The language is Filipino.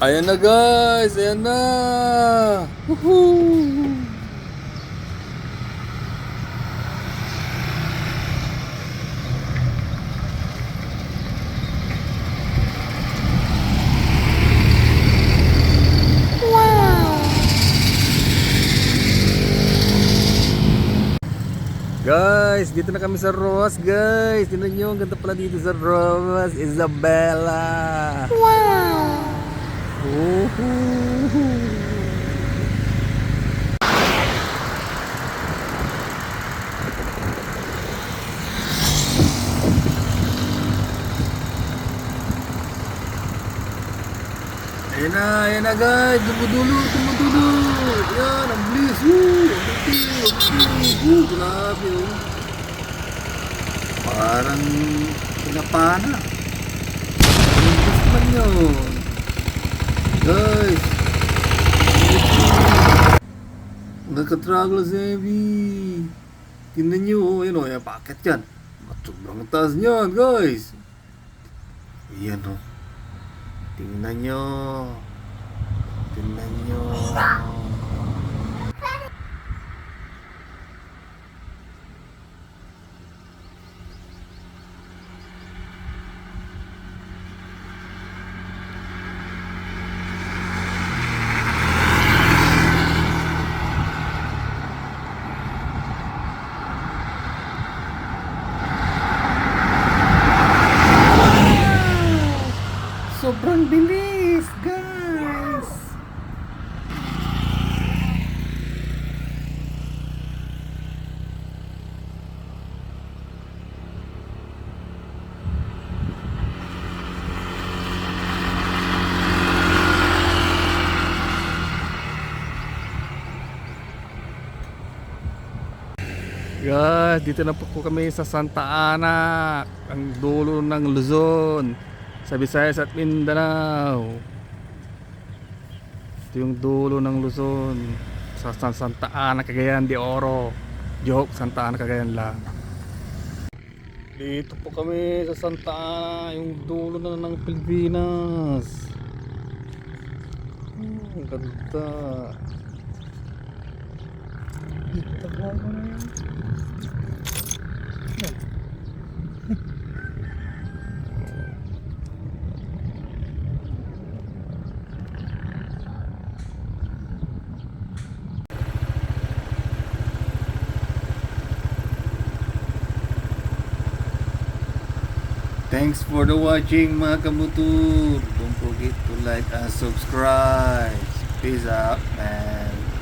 Ayan na guys, ayan na. Woohoo! Guys, dito na kami sa Roas, guys. Tingnan nyo, ang ganda pala dito sa Roas, Isabela. Wow! Ayan na guys, dumudulo. Ayan, ang bliss. Grabe oh. Parang pinapana. Ang bliss man yun. Guys. Nagkatraglas heavy. Tingnan nyo oh, yun oh, yung packet yan. Sobrang taas niyan guys. Ayan oh. Tingnan nyo. Sobrang bilis, guys. Guys, dito na po kami sa Santa Ana, ang dulo ng Luzon, sa Visayas at Mindanao. Ito yung dulo ng Luzon, sa Santa Ana, Cagayan de Oro. Joke, Santa Ana, Cagayan lang. Dito po kami sa Santa Ana, yung dulo na ng Pilipinas. Ang ganda. Tagal mo na yan. Thanks for the watching mga kamutur. Don't forget to like and subscribe. Peace out man.